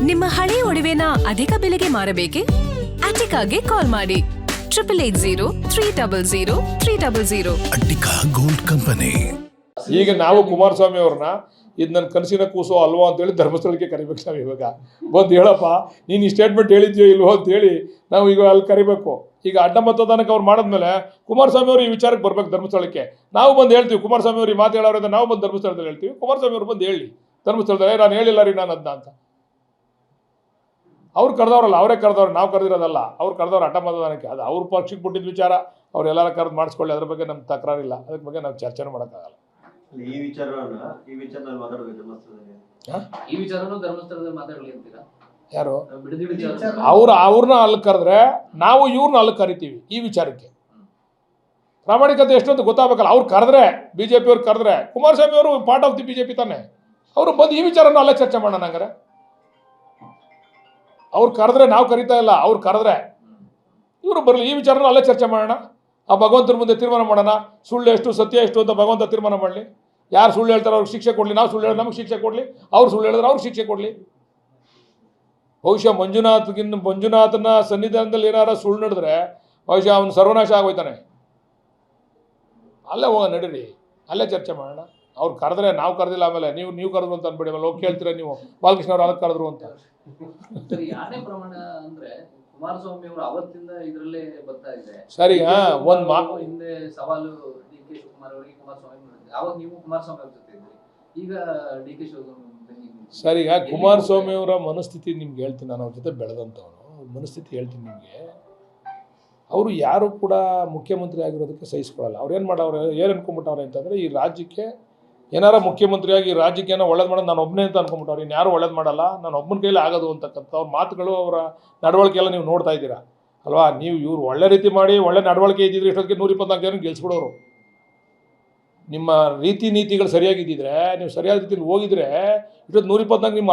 ನಿಮ್ಮ ಹಳೆಯ ಒಡವೆನ ಅಧಿಕ ಬೆಲೆಗೆ ಮಾರಬೇಕೆ? ಅಟಿಕಾಗೆ ಕಾಲ್ ಮಾಡಿ 8880 ಅಟ್ಟಿಕಾ ಗೋಲ್ಡ್ ಕಂಪನಿ. ಈಗ ನಾವು ಕುಮಾರಸ್ವಾಮಿ ಅವ್ರನ್ನ ಇದು ನನ್ನ ಕನಸಿನ ಕೂಸೋ ಅಲ್ವಾ ಅಂತೇಳಿ ಧರ್ಮಸ್ಥಳಕ್ಕೆ ಕರಿಬೇಕು. ನಾವು ಇವಾಗ ಬಂದು ಹೇಳಪ್ಪ ನೀನು ಈ ಸ್ಟೇಟ್ಮೆಂಟ್ ಹೇಳಿದ್ಯೋ ಇಲ್ವೋ ಅಂತೇಳಿ ನಾವು ಈಗ ಅಲ್ಲಿ ಕರಿಬೇಕು. ಈಗ ಅಡ್ಡ ಮತದಾನಕ್ಕೆ ಅವ್ರು ಮಾಡಿದ್ಮೇಲೆ ಕುಮಾರಸ್ವಾಮಿ ಅವರು ಈ ವಿಚಾರಕ್ಕೆ ಬರ್ಬೇಕು ಧರ್ಮಸ್ಥಳಕ್ಕೆ. ನಾವು ಬಂದು ಹೇಳ್ತೀವಿ ಕುಮಾರಸ್ವಾಮಿ ಅವ್ರು ಈ ಮಾತು ಹೇಳೋರಿಂದ ನಾವು ಬಂದು ಧರ್ಮಸ್ಥಳದಲ್ಲಿ ಹೇಳ್ತೀವಿ. ಕುಮಾರಸ್ವಾಮಿ ಅವ್ರು ಬಂದು ಹೇಳಿ ಧರ್ಮಸ್ಥಳದಲ್ಲಿ ನಾನು ಹೇಳಿಲ್ಲ ರೀ ನಾನು ಅದನ್ನ ಅಂತ. ಅವ್ರು ಕರೆದವ್ರಲ್ಲ, ಅವರೇ ಕರೆದವ್ರು, ನಾವು ಕರೆದಿರೋದಲ್ಲ. ಅವ್ರು ಕರೆದವ್ರು ಅಡ್ಡ ಮತದಾನಕ್ಕೆ. ಅದು ಅವ್ರ ಪಕ್ಷಕ್ಕೆ ಬಿಟ್ಟಿದ್ದ ವಿಚಾರ, ಅವ್ರೆಲ್ಲರ ಕರೆದು ಮಾಡಿಸ್ಕೊಳ್ಳಿ, ಅದ್ರ ಬಗ್ಗೆ ನಮ್ಗೆ ತಕರಾರಿಲ್ಲ. ಅದ್ರ ಬಗ್ಗೆ ನಾವು ಚರ್ಚೆನೂ ಮಾಡೋಕ್ಕಾಗಲ್ಲ. ಈ ವಿಚಾರದಲ್ಲಿ ಮಾತಾಡಬೇಕು ಧರ್ಮಸ್ಥಳದಲ್ಲಿ ಮಾತಾಡಲಿ ಅಂತೀರಾ? ಯಾರು ಅವ್ರನ್ನ ಅಲ್ಲಿ ಕರೆದ್ರೆ ನಾವು ಇವ್ರನ್ನ ಅಲ್ಲಿ ಕರಿತೀವಿ ಈ ವಿಚಾರಕ್ಕೆ. ಪ್ರಾಮಾಣಿಕತೆ ಎಷ್ಟು ಅಂತ ಗೊತ್ತಾಗಬೇಕಲ್ಲ. ಅವ್ರು ಕರೆದ್ರೆ BJP ಅವ್ರು ಕರೆದ್ರೆ, ಕುಮಾರಸ್ವಾಮಿ ಅವರು ಪಾರ್ಟ್ ಆಫ್ ದಿ BJP ತಾನೆ, ಅವರು ಬಂದು ಈ ವಿಚಾರನ ಅಲ್ಲೇ ಚರ್ಚೆ ಮಾಡೋಣ. ಹಂಗಾರೆ ಅವ್ರು ಕರೆದ್ರೆ ನಾವು ಕರಿತಾ ಇಲ್ಲ, ಅವ್ರು ಕರೆದ್ರೆ ಇವರು ಬರಲಿ, ಈ ವಿಚಾರನ ಅಲ್ಲೇ ಚರ್ಚೆ ಮಾಡೋಣ. ಆ ಭಗವಂತನ ಮುಂದೆ ತೀರ್ಮಾನ ಮಾಡೋಣ. ಸುಳ್ಳು ಎಷ್ಟು ಸತ್ಯ ಎಷ್ಟು ಅಂತ ಭಗವಂತ ತೀರ್ಮಾನ ಮಾಡಲಿ. ಯಾರು ಸುಳ್ಳು ಹೇಳ್ತಾರೆ ಅವ್ರಿಗೆ ಶಿಕ್ಷೆ ಕೊಡಲಿ, ನಾವು ಸುಳ್ಳು ಹೇಳಿದ್ರೆ ನಮಗೆ ಶಿಕ್ಷೆ ಕೊಡಲಿ, ಅವ್ರು ಸುಳ್ಳು ಹೇಳಿದ್ರೆ ಅವ್ರಿಗೆ ಶಿಕ್ಷೆ ಕೊಡಲಿ. ಬಹುಶಃ ಮಂಜುನಾಥನ ಸನ್ನಿಧಾನದಲ್ಲಿ ಏನಾರ ಸುಳ್ಳು ನಡೆದ್ರೆ ಬಹುಶಃ ಅವನು ಸರ್ವನಾಶ ಆಗೋಯ್ತಾನೆ. ಅಲ್ಲೇ ಹೋಗ ನಡೀರಿ, ಅಲ್ಲೇ ಚರ್ಚೆ ಮಾಡೋಣ. ಅವ್ರು ಕರೆದ್ರೆ ನಾವು ಕರೆದಿಲ್ಲ, ಆಮೇಲೆ ನೀವು ಕರೆದ್ರು ಅಂತ ಅನ್ಬೇಡಿ. ಆಮೇಲೆ ಹೋಗಿ ಕೇಳ್ತೀರ ನೀವು ಬಾಲಕೃಷ್ಣ ಅವ್ರು ಅದಕ್ಕೆ ಕರೆದ್ರು ಅಂತ. ಯಾರೇ ಪ್ರಮಾಣ ಅಂದ್ರೆ ಕುಮಾರಸ್ವಾಮಿ ಅವರು ಅವತ್ತಿಂದ ಇದರಲ್ಲೇ ಬರ್ತಾ ಇದೆ. ಸರಿ, ಒಂದ್ ಹಿಂದೆ ಸವಾಲು DK ಶಿವಕುಮಾರ್ ಅವರಿಗೆ ಕುಮಾರಸ್ವಾಮಿ ಅವಾಗ ನೀವು ಕುಮಾರಸ್ವಾಮಿ ಅವ್ರ ಜೊತೆ ಇದ್ರಿ, ಈಗ DK ಶಿವಕುಮಾರ್. ಸರಿ, ಕುಮಾರಸ್ವಾಮಿ ಅವರ ಮನಸ್ಥಿತಿ ನಿಮ್ಗೆ ಹೇಳ್ತೀನಿ. ನಾನು ಅವ್ರ ಜೊತೆ ಬೆಳೆದಂಥವನು, ಮನಸ್ಥಿತಿ ಹೇಳ್ತೀನಿ ನಿಮಗೆ. ಅವರು ಯಾರು ಕೂಡ ಮುಖ್ಯಮಂತ್ರಿ ಆಗಿರೋದಕ್ಕೆ ಸಹಿಸ್ಕೊಳ್ಳಲ್ಲ. ಅವ್ರು ಏನು ಅನ್ಕೊಂಬಿಟ್ಟವ್ರೆ ಅಂತಂದರೆ, ಈ ರಾಜ್ಯಕ್ಕೆ ಏನಾರ ಮುಖ್ಯಮಂತ್ರಿಯಾಗಿ ಈ ರಾಜ್ಯಕ್ಕೆ ಏನೋ ಒಳ್ಳೇದು ಮಾಡೋದು ನಾನು ಒಬ್ಬನೇ ಅಂತ ಅನ್ಕೊಂಬಿಟ್ಟವ್ರು. ಇನ್ಯಾರು ಒಳ್ಳೇದು ಮಾಡಲ್ಲ, ನಾನು ಒಬ್ಬನ ಕೈಲಿ ಆಗೋದು ಅಂತಕ್ಕಂಥ ಅವ್ರ ಮಾತುಗಳು, ಅವರ ನಡವಳಿಕೆ ಎಲ್ಲ ನೀವು ನೋಡ್ತಾ ಇದ್ದೀರಾ ಅಲ್ವಾ. ನೀವು ಇವ್ರು ಒಳ್ಳೆ ರೀತಿ ಮಾಡಿ ಒಳ್ಳೆ ನಡವಳಿಕೆ ಇದ್ದಿದ್ರೆ ಇಷ್ಟೊತ್ತಿಗೆ 124 ಜನ ಗೆಲ್ಸ್ಬಿಡೋರು. ನಿಮ್ಮ ರೀತಿ ನೀತಿಗಳು ಸರಿಯಾಗಿದ್ದಿದ್ರೆ, ನೀವು ಸರಿಯಾದ ರೀತಿಯಲ್ಲಿ ಹೋಗಿದ್ರೆ ಇಷ್ಟೊತ್ತು 124 ನಿಮ್ಮ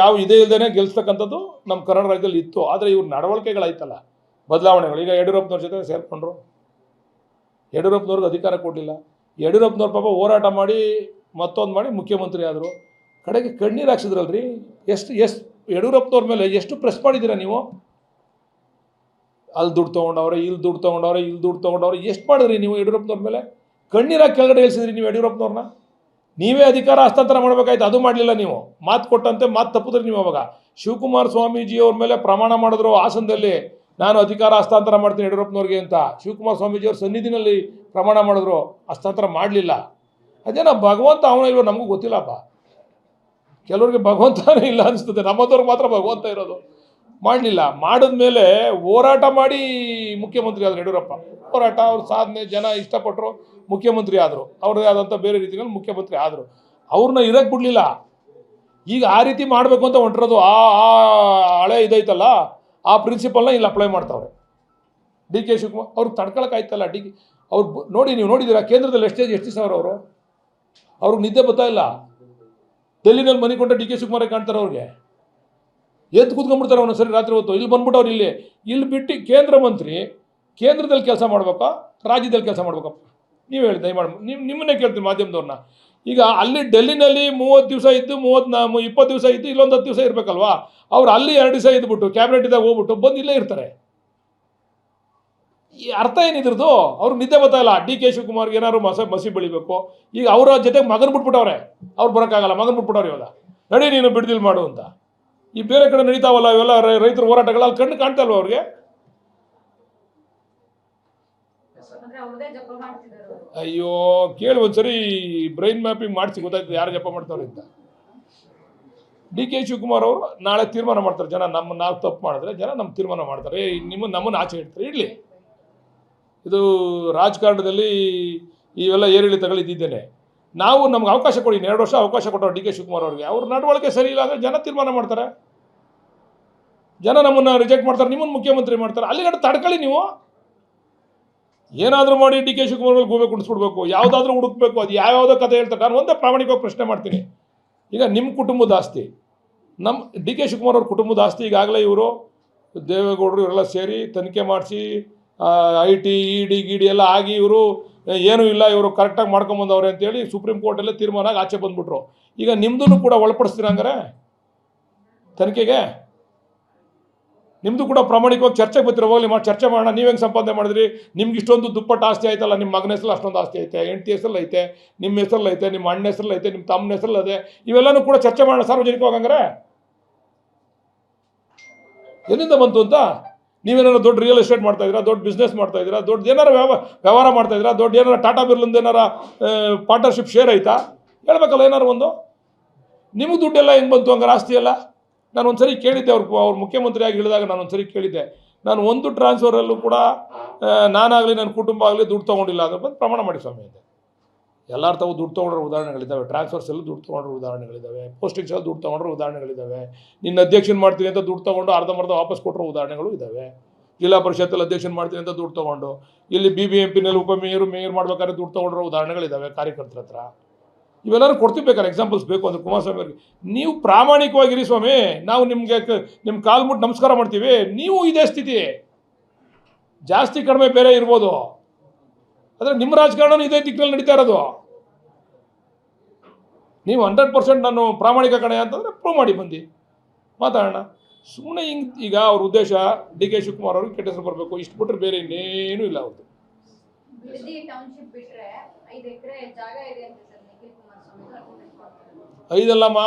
ಯಾವ ಇದೇ ಇಲ್ಲದೇ ಗೆಲ್ಸ್ತಕ್ಕಂಥದ್ದು ನಮ್ಮ ಕರ್ನಾಟಕ ರಾಜ್ಯದಲ್ಲಿ ಇತ್ತು. ಆದರೆ ಇವ್ರ ನಡವಳಿಕೆಗಳಾಯ್ತಲ್ಲ, ಬದಲಾವಣೆಗಳು. ಈಗ ಯಡಿಯೂರಪ್ಪನವ್ರ ಜೊತೆ ಸೇರಿಕೊಂಡ್ರು, ಯಡಿಯೂರಪ್ಪನವ್ರಿಗೆ ಅಧಿಕಾರ ಕೊಡಲಿಲ್ಲ. ಯಡಿಯೂರಪ್ಪನವ್ರ ಪಾಪ ಹೋರಾಟ ಮಾಡಿ ಮತ್ತೊಂದು ಮಾಡಿ ಮುಖ್ಯಮಂತ್ರಿ ಆದರು. ಕಡೆಗೆ ಕಣ್ಣೀರು ಹಾಕ್ಸಿದ್ರಲ್ರಿ. ಎಷ್ಟು ಯಡಿಯೂರಪ್ಪನವ್ರ ಮೇಲೆ ಎಷ್ಟು ಪ್ರೆಸ್ ಮಾಡಿದ್ದೀರಾ ನೀವು? ಅಲ್ಲಿ ದುಡ್ಡು ತೊಗೊಂಡವ್ರೆ, ಇಲ್ಲಿ ದುಡ್ಡು ತೊಗೊಂಡವ್ರೆ, ಎಷ್ಟು ಮಾಡಿದ್ರಿ ನೀವು ಯಡಿಯೂರಪ್ಪನವ್ರ ಮೇಲೆ? ಕಣ್ಣೀರಾಗಿ ಕೆಳಗಡೆ ಇಳಿಸಿದ್ರಿ ನೀವು ಯಡಿಯೂರಪ್ಪನವ್ರನ್ನ. ನೀವೇ ಅಧಿಕಾರ ಹಸ್ತಾಂತರ ಮಾಡಬೇಕಾಯ್ತು, ಅದು ಮಾಡಲಿಲ್ಲ ನೀವು. ಮಾತು ಕೊಟ್ಟಂತೆ ಮಾತು ತಪ್ಪಿದ್ರಿ ನೀವು. ಅವಾಗ ಶಿವಕುಮಾರ ಸ್ವಾಮೀಜಿ ಅವ್ರ ಮೇಲೆ ಪ್ರಮಾಣ ಮಾಡಿದ್ರು ಹಾಸನದಲ್ಲಿ, ನಾನು ಅಧಿಕಾರ ಹಸ್ತಾಂತರ ಮಾಡ್ತೀನಿ ಯಡಿಯೂರಪ್ಪನವ್ರಿಗೆ ಅಂತ. ಶಿವಕುಮಾರ ಸ್ವಾಮೀಜಿಯವ್ರ ಸನ್ನಿಧಿನಲ್ಲಿ ಪ್ರಮಾಣ ಮಾಡಿದ್ರು, ಹಸ್ತಾಂತರ ಮಾಡಲಿಲ್ಲ. ಅದೇನೋ ಭಗವಂತ ಅವನ ಇಲ್ವೋ ನಮಗೂ ಗೊತ್ತಿಲ್ಲಪ್ಪ. ಕೆಲವ್ರಿಗೆ ಭಗವಂತನೇ ಇಲ್ಲ ಅನಿಸ್ತದೆ, ನಮ್ಮದವ್ರಿಗೆ ಮಾತ್ರ ಭಗವಂತ ಇರೋದು. ಮಾಡಲಿಲ್ಲ. ಮಾಡಿದ್ಮೇಲೆ ಹೋರಾಟ ಮಾಡಿ ಮುಖ್ಯಮಂತ್ರಿ ಆದರು ಯಡಿಯೂರಪ್ಪ. ಹೋರಾಟ, ಅವ್ರ ಸಾಧನೆ ಜನ ಇಷ್ಟಪಟ್ಟರು, ಮುಖ್ಯಮಂತ್ರಿ ಆದರು. ಅವ್ರದ್ದೇ ಆದಂಥ ಬೇರೆ ರೀತಿಯಲ್ಲಿ ಮುಖ್ಯಮಂತ್ರಿ ಆದರು. ಅವ್ರನ್ನ ಇರೋಕ್ಕೆ ಬಿಡಲಿಲ್ಲ. ಈಗ ಆ ರೀತಿ ಮಾಡಬೇಕು ಅಂತ ಹೊಂಟಿರೋದು. ಆ ಹಳೆ ಇದೈತಲ್ಲ, ಆ ಪ್ರಿನ್ಸಿಪಲ್ನ ಇಲ್ಲಿ ಅಪ್ಲೈ ಮಾಡ್ತಾವ್ರೆ. DK ಶಿವಕುಮಾರ್ ಅವ್ರಿಗೆ ತಡ್ಕೊಳಕ್ಕಾಯ್ತಲ್ಲ. ಅವ್ರು ನೋಡಿ, ನೀವು ನೋಡಿದ್ದೀರಾ ಕೇಂದ್ರದಲ್ಲಿ ಎಷ್ಟು ಸಾವಿರ ಅವ್ರಿಗೆ ನಿದ್ದೆ ಬರ್ತಾ ಇಲ್ಲ. ಡೆಲ್ಲಿನಲ್ಲಿ ಮನೆ ಕೊಟ್ಟ DK ಶಿವಕುಮಾರೇ ಕಾಣ್ತಾರೆ. ಅವ್ರಿಗೆ ಎದ್ದು ಕೂತ್ಕೊಂಡ್ಬಿಡ್ತಾರೆ ಒಂದೊಂದ್ಸರಿ ರಾತ್ರಿ ಹೊತ್ತು. ಇಲ್ಲಿ ಬಂದ್ಬಿಟ್ಟು ಅವ್ರು ಇಲ್ಲಿ ಬಿಟ್ಟು ಕೇಂದ್ರ ಮಂತ್ರಿ ಕೇಂದ್ರದಲ್ಲಿ ಕೆಲಸ ಮಾಡ್ಬೇಕಾ, ರಾಜ್ಯದಲ್ಲಿ ಕೆಲಸ ಮಾಡ್ಬೇಕಪ್ಪ? ನೀವು ಹೇಳಿ ದಯಮಾಡಿ. ನಿಮ್ಮನ್ನೇ ಕೇಳ್ತೀನಿ ಮಾಧ್ಯಮದವ್ರನ್ನ. ಈಗ ಅಲ್ಲಿ ಡೆಲ್ಲಿನಲ್ಲಿ 30 ದಿವಸ ಇದ್ದು 20 ದಿವಸ ಇದ್ದು ಇಲ್ಲೊಂದು 10 ದಿವಸ ಇರಬೇಕಲ್ವಾ? ಅವ್ರು ಅಲ್ಲಿ 2 ದಿವಸ ಇದ್ಬಿಟ್ಟು ಕ್ಯಾಬಿನೆಟ್ ಇದ್ದಾಗ ಹೋಗ್ಬಿಟ್ಟು ಬಂದು ಇಲ್ಲೇ ಇರ್ತಾರೆ. ಈ ಅರ್ಥ ಏನಿದ್ರದ್ದು? ಅವ್ರಿಗೆ ನಿದ್ದೆ ಬರ್ತಾ ಇಲ್ಲ. DK ಶಿವಕುಮಾರ್ಗೆ ಏನಾದ್ರು ಮಸಿ ಬೆಳಿಬೇಕು. ಈಗ ಅವರ ಜೊತೆಗೆ ಮಗನ ಬಿಟ್ಬಿಟ್ಟವ್ರೆ. ಅವ್ರು ಬರೋಕ್ಕಾಗಲ್ಲ, ಮಗನ ಬಿಟ್ಬಿಟ್ಟವ್ರು. ಇವಾಗ ನಡಿ ನೀನು ಬಿಡ್ದಿಲ್ ಮಾಡು ಅಂತ. ಈ ಬೇರೆ ಕಡೆ ನಡೀತಾವಲ್ಲ ಇವೆಲ್ಲ ರೈತರ ಹೋರಾಟಗಳು, ಅಲ್ಲಿ ಕಣ್ಣು ಕಾಣ್ತಾ ಇಲ್ವ ಅವ್ರಿಗೆ? ಅಯ್ಯೋ ಕೇಳಿ ಒಂದ್ಸರಿ ಬ್ರೈನ್ ಮ್ಯಾಪಿಂಗ್ ಮಾಡಿಸಿ ಗೊತ್ತಾಯ್ತದೆ ಯಾರು ಜಪ ಮಾಡ್ತಾವ್ರೆ ಅಂತ. DK ಶಿವಕುಮಾರ್ ಅವರು ನಾಳೆ ತೀರ್ಮಾನ ಮಾಡ್ತಾರೆ. ಜನ ನಾವು ತಪ್ಪು ಮಾಡಿದ್ರೆ ಜನ ನಮ್ಮ ತೀರ್ಮಾನ ಮಾಡ್ತಾರೆ. ನಮ್ಮನ್ನು ಆಚೆ ಇಡ್ತಾರೆ. ಇಡಲಿ. ಇದು ರಾಜಕಾರಣದಲ್ಲಿ ಇವೆಲ್ಲ ಏರಿಳಿತಗಳು ಇದ್ದಿದ್ದೇನೆ. ನಾವು ನಮ್ಗೆ ಅವಕಾಶ ಕೊಡಿ. 2 ವರ್ಷ ಅವಕಾಶ ಕೊಟ್ಟರು DK ಶಿವಕುಮಾರ್ ಅವ್ರಿಗೆ. ಅವ್ರ ನಡವಳಿಕೆ ಸರಿ ಇಲ್ಲ ಅಂದರೆ ಜನ ತೀರ್ಮಾನ ಮಾಡ್ತಾರೆ. ಜನ ನಮ್ಮನ್ನು ರಿಜೆಕ್ಟ್ ಮಾಡ್ತಾರೆ, ನಿಮ್ಮನ್ನು ಮುಖ್ಯಮಂತ್ರಿ ಮಾಡ್ತಾರೆ. ಅಲ್ಲಿಗಡೆ ತಡ್ಕೊಳ್ಳಿ ನೀವು. ಏನಾದರೂ ಮಾಡಿ DK ಶಿವಕುಮಾರ್ ಮೇಲೆ ಗೋಬೆ ಕುಡಿಸ್ಬಿಡ್ಬೇಕು, ಯಾವುದಾದ್ರೂ ಹುಡುಕ್ಬೇಕು. ಅದು ಯಾವ್ಯಾವುದೋ ಕಥೆ ಹೇಳ್ತಾರೆ. ನಾನು ಒಂದೇ ಪ್ರಾಮಾಣಿಕವಾಗಿ ಪ್ರಶ್ನೆ ಮಾಡ್ತೀನಿ. ಈಗ ನಿಮ್ಮ ಕುಟುಂಬದ ಆಸ್ತಿ, ನಮ್ಮ DK ಶಿವಕುಮಾರ್ ಅವ್ರ ಕುಟುಂಬದ ಆಸ್ತಿ ಈಗಾಗಲೇ ಇವರು ದೇವೇಗೌಡರು ಇವರೆಲ್ಲ ಸೇರಿ ತನಿಖೆ ಮಾಡಿಸಿ IT ED ಎಲ್ಲ ಆಗಿ ಇವರು ಏನೂ ಇಲ್ಲ, ಇವರು ಕರೆಕ್ಟಾಗಿ ಮಾಡ್ಕೊಂಬಂದವ್ರೆ ಅಂತೇಳಿ ಸುಪ್ರೀಂ ಕೋರ್ಟಲ್ಲೇ ತೀರ್ಮಾನ ಆಗಿ ಆಚೆ ಬಂದುಬಿಟ್ರು. ಈಗ ನಿಮ್ಮದನ್ನು ಕೂಡ ಒಳಪಡಿಸ್ತೀರ ಹಂಗಾರೆ? ತನಿಖೆಗೆ? ನಿಮ್ಮದು ಕೂಡ ಪ್ರಾಮಾಣಿಕವಾಗಿ ಚರ್ಚೆಗೆ ಬರ್ತೀರ, ಹೋಗಲಿ ಮಾಡಿ ಚರ್ಚೆ ಮಾಡೋಣ. ನೀವು ಹೆಂಗೆ ಸಂಪಾದನೆ ಮಾಡಿದ್ರಿ? ನಿಮ್ಗೆ ಇಷ್ಟೊಂದು ದುಪ್ಪಟ್ಟು ಆಸ್ತಿ ಆಯ್ತಲ್ಲ, ನಿಮ್ಮ ಮಗನ ಹೆಸರಲ್ಲಿ ಅಷ್ಟೊಂದು ಆಸ್ತಿ ಐತೆ, ಹೆಂಡತಿ ಹೆಸರಲ್ಲಿ ಐತೆ, ನಿಮ್ಮ ಹೆಸರಲ್ಲಿ ಐತೆ, ನಿಮ್ಮ ಅಣ್ಣ ಹೆಸರಲ್ಲಿ ಐತೆ, ನಿಮ್ಮ ತಮ್ಮನ ಹೆಸರಲ್ಲಿ ಅದೇ, ಇವೆಲ್ಲನೂ ಕೂಡ ಚರ್ಚೆ ಮಾಡೋಣ ಸಾರ್ವಜನಿಕವಾಗಿ. ಹಂಗಾರೆ ಎಲ್ಲಿಂದ ಬಂತು ಅಂತ? ನೀವೇನಾರು ದೊಡ್ಡ ರಿಯಲ್ ಎಸ್ಟೇಟ್ ಮಾಡ್ತಾಯಿದ್ದೀರಾ, ದೊಡ್ಡ ಬಿಸ್ನೆಸ್ ಮಾಡ್ತಾಯಿದ್ದೀರಾ, ದೊಡ್ಡ ಏನಾರು ವ್ಯವಹಾರ ಮಾಡ್ತಾಯಿದ್ದೀರಾ, ದೊಡ್ಡ ಏನಾರು ಟಾಟಾ ಬಿರ್ಲಿಂದ ಏನಾರ ಪಾರ್ಟ್ನರ್ಶಿಪ್ ಶೇರ್ ಐತಾ? ಹೇಳ್ಬೇಕಲ್ಲ ಏನಾರು ಒಂದು. ನಿಮಗೆ ದುಡ್ಡೆಲ್ಲ ಹೆಂಗೆ ಬಂತು ಹಂಗಾರೆ, ಆಸ್ತಿ ಎಲ್ಲ? ನಾನು ಒಂದು ಸರಿ ಕೇಳಿದ್ದೆ, ಅವ್ರು ಮುಖ್ಯಮಂತ್ರಿಯಾಗಿ ಹೇಳಿದಾಗ ನಾನು ಒಂದು ಸರಿ ಕೇಳಿದ್ದೆ, ನಾನು ಒಂದು ಟ್ರಾನ್ಸ್ಫರಲ್ಲೂ ಕೂಡ ನಾನಾಗಲಿ ನನ್ನ ಕುಟುಂಬ ಆಗಲಿ ದುಡ್ಡು ತೊಗೊಂಡಿಲ್ಲ ಅದ್ರ ಬಂದು ಪ್ರಮಾಣ ಮಾಡಿ ಸ್ವಾಮಿ ಅಂತ. ಎಲ್ಲರ ತಾವು ದುಡ್ಡು ತೊಗೊಂಡ್ರೆ ಉದಾಹರಣೆಗಳಿದ್ದಾವೆ, ಟ್ರಾನ್ಸ್ಫರ್ಸಲ್ಲೂ ದುಡ್ಡು ತೊಗೊಂಡ್ರೆ ಉದಾಹರಣೆಗಳಿದ್ದಾವೆ, ಪೋಸ್ಟಿಂಗ್ಸಲ್ಲಿ ದುಡ್ಡು ತೊಗೊಂಡ್ರೆ ಉದಾಹರಣೆಗಳಿದ್ದಾವೆ, ನಿನ್ನ ಅಧ್ಯಕ್ಷನ ಮಾಡ್ತೀನಿ ಅಂತ ದುಡ್ಡು ತೊಗೊಂಡು ಅರ್ಧಂಬರ್ಧ ವಾಪಸ್ ಕೊಟ್ಟರು ಉದಾಹರಣೆಗಳು ಇದ್ದಾವೆ. ಜಿಲ್ಲಾ ಪರಿಷತ್ತಲ್ಲಿ ಅಧ್ಯಕ್ಷನ ಮಾಡ್ತೀನಿ ಅಂತ ದುಡ್ಡು ತೊಗೊಂಡು ಇಲ್ಲಿ BBMPನಲ್ಲಿ ಮೇಯರ್ ಮಾಡ್ಬೇಕಾದ್ರೆ ದುಡ್ಡು ತೊಗೊಂಡ್ರೆ ಉದಾಹರಣೆಗಳಿದ್ದಾವೆ ಕಾರ್ಯಕರ್ತರ ಹತ್ರ. ಇವೆಲ್ಲರೂ ಕೊಡ್ತೀವಿ ಬೇಕಾದ್ರೆ ಎಕ್ಸಾಂಪಲ್ಸ್ ಬೇಕು ಅಂದರೆ ಕುಮಾರಸ್ವಾಮಿ ಅವ್ರಿಗೆ. ನೀವು ಪ್ರಾಮಾಣಿಕವಾಗಿರಿ ಸ್ವಾಮಿ, ನಾವು ನಿಮಗೆ ನಿಮ್ಮ ಕಾಲು ಮುಟ್ಟು ನಮಸ್ಕಾರ ಮಾಡ್ತೀವಿ. ನೀವು ಇದೇ ಸ್ಥಿತಿ, ಜಾಸ್ತಿ ಕಡಿಮೆ ಬೇರೆ ಇರ್ಬೋದು, ಆದರೆ ನಿಮ್ಮ ರಾಜಕಾರಣ ಇದೇ ದಿಕ್ಕಿನಲ್ಲಿ ನಡೀತಾ ಇರೋದು. ನೀವು 100% ನಾನು ಪ್ರಾಮಾಣಿಕ ಕಣೆ ಅಂತಂದರೆ ಪ್ರೂವ್ ಮಾಡಿ ಬಂದು ಮಾತಾಡೋಣ. ಸುಮ್ಮನೆ ಹಿಂಗೆ ಈಗ ಅವ್ರ ಉದ್ದೇಶ DK ಶಿವಕುಮಾರ್ ಅವ್ರಿಗೆ ಕೆಟ್ಟ ಹೆಸರು ಬರಬೇಕು, ಇಷ್ಟು ಬಿಟ್ಟರೆ ಬೇರೆ ಇನ್ನೇನೂ ಇಲ್ಲ ಅವ್ರದ್ದು. ಟೌನ್ಶಿಪ್ ಬಿಟ್ರೆ 5 ಎಕರೆ ಜಾಗ ಇದೆ ಅಂತ ಸರ್ ನಿಖಿಲ್ ಕುಮಾರಸ್ವಾಮಿ ಅವರು. 5 ಅಲ್ಲಮ್ಮ,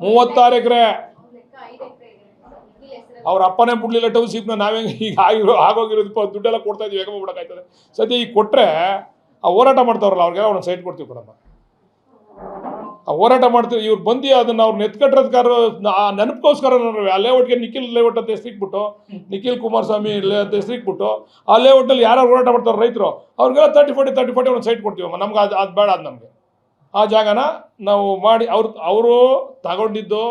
36 ಎಕರೆ. ಲೆಕ್ಕ 5 ಎಕರೆ ಇದೆ ಸರ್ ನಿಖಿಲ್ ಹೆಸರು. ಅವ್ರ ಅಪ್ಪನೇ ಬಿಡ್ಲಿಲ್ಲ ಟೌನ್ಶಿಪ್ನ, ನಾವೇ ಈಗ ಆಗೋಗಿರೋದು ದುಡ್ಡೆಲ್ಲ ಕೊಡ್ತಾ ಇದ್ವಿ, ಹೇಗೆ ಬಿಡೋಕ್ಕಾಯ್ತದೆ? ಸದ್ಯ ಈಗ ಕೊಟ್ಟರೆ ಆ ಹೋರಾಟ ಮಾಡ್ತಾವ್ರಲ್ಲ ಅವ್ರಿಗೆಲ್ಲ ಒಂದು ಸೈಟ್ ಕೊಡ್ತೀವಿ ಕೊಡಮ್ಮ. ಆ ಹೋರಾಟ ಮಾಡ್ತೀವಿ, ಇವ್ರು ಬಂದು ಅದನ್ನು ಅವ್ರು ನೆತ್ಕಟ್ಟೋದಕ್ಕಾರ ಆ ನೆನಪಕ್ಕೋಸ್ಕರ ಆ ಲೇಔಟ್ಗೆ ನಿಖಿಲ್ ಲೇಔಟ್ ಅಂತ ಹೆಸರಿಕ್ಬಿಟ್ಟು, ನಿಖಿಲ್ ಕುಮಾರಸ್ವಾಮಿ ಅಂತ ಹೆಸರಿಕ್ಬಿಟ್ಟು ಆ ಲೇಔಟಲ್ಲಿ ಯಾರು ಹೋರಾಟ ಮಾಡ್ತಾರೆ ರೈತರು, ಅವ್ರಿಗೆಲ್ಲ 30-40 ಒಂದು ಸೈಟ್ ಕೊಡ್ತೀವಮ್ಮ. ನಮ್ಗೆ ಅದು ಬೇಡ, ಅದು ನಮಗೆ ಆ ಜಾಗನ ನಾವು ಮಾಡಿ ಅವರು ತಗೊಂಡಿದ್ದು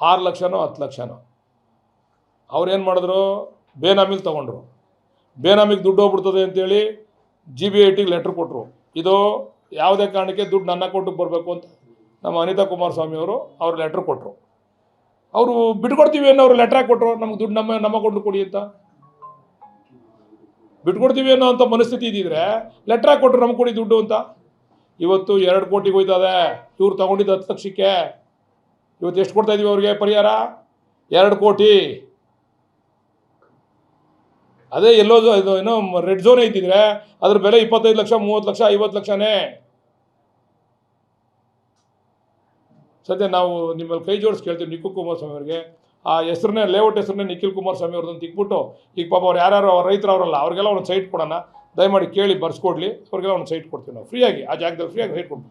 6 ಲಕ್ಷನೋ 10 ಲಕ್ಷನೋ. ಅವ್ರೇನು ಮಾಡಿದ್ರು, ಬೇನಾಮಿಲಿ ತೊಗೊಂಡ್ರು. ಬೇನಾಮಿಗೆ ದುಡ್ಡು ಹೋಗ್ಬಿಡ್ತದೆ ಅಂತೇಳಿ GBITಗೆ ಲೆಟ್ರ್ ಕೊಟ್ಟರು. ಇದು ಯಾವುದೇ ಕಾರಣಕ್ಕೆ ದುಡ್ಡು ನನ್ನ ಅಕೌಂಟಿಗೆ ಬರಬೇಕು ಅಂತ ನಮ್ಮ ಅನಿತಾ ಕುಮಾರಸ್ವಾಮಿ ಅವರು ಅವ್ರು ಲೆಟ್ರ್ ಕೊಟ್ಟರು. ಅವರು ಬಿಟ್ಕೊಡ್ತೀವಿ ಅನ್ನೋ ಅವ್ರು ಲೆಟ್ರ್ ಹಾಕಿ ಕೊಟ್ಟರು, ನಮ್ಗೆ ದುಡ್ಡು ನಮ್ಮ ಅಕೌಂಟಿಗೆ ಕೊಡಿ ಅಂತ. ಬಿಟ್ಕೊಡ್ತೀವಿ ಅನ್ನೋ ಅಂಥ ಮನಸ್ಥಿತಿ ಇದ್ದಿದ್ರೆ ಲೆಟ್ರ್ ಹಾಕಿ ಕೊಟ್ಟರು, ನಮ್ಗೆ ಕೊಡಿ ದುಡ್ಡು ಅಂತ. ಇವತ್ತು 2 ಕೋಟಿಗೆ ಹೋಯ್ತದೆ. ಇವ್ರು ತೊಗೊಂಡಿದ್ದು 10 ಲಕ್ಷಕ್ಕೆ. ಇವತ್ತು ಎಷ್ಟು ಕೊಡ್ತಾ ಇದೀವಿ ಅವ್ರಿಗೆ ಪರಿಹಾರ? 2 ಕೋಟಿ. ಅದೇ ಎಲ್ಲೋ ಇದು ಏನೋ ರೆಡ್ ಝೋನ್ ಇದ್ದಿದ್ರೆ ಅದ್ರ ಬೆಲೆ 25 ಲಕ್ಷ, 30 ಲಕ್ಷ, 50 ಲಕ್ಷನೇ. ಸದ್ಯ ನಾವು ನಿಮ್ಮಲ್ಲಿ ಕೈ ಜೋಡಿಸಿ ಕೇಳ್ತೀವಿ ನಿಖಿಲ್ ಕುಮಾರಸ್ವಾಮಿ ಅವರಿಗೆ, ಆ ಹೆಸರನ್ನೇ ಲೇಔಟ್ ಹೆಸರನ್ನೇ ನಿಖಿಲ್ ಕುಮಾರಸ್ವಾಮಿ ಅವ್ರದ್ದು ತಿಕ್ಬಿಟ್ಟು, ಈಗ ಪಾಪ ಅವ್ರು ಯಾರು ಅವ್ರ ರೈತರು ಅವರಲ್ಲ, ಅವ್ರಿಗೆಲ್ಲ ಒಂದು ಸೈಟ್ ಕೊಡೋಣ, ದಯಮಾಡಿ ಕೇಳಿ ಬರ್ಸ್ಕೊಡ್ಲಿ, ಅವ್ರಿಗೆಲ್ಲ ಒಂದು ಸೈಟ್ ಕೊಡ್ತೀವಿ ನಾವು ಫ್ರೀಯಾಗಿ, ಆ ಜಾಗದಲ್ಲಿ ಫ್ರೀಯಾಗಿ ಸೈಟ್ ಕೊಡ್ತೀವಿ.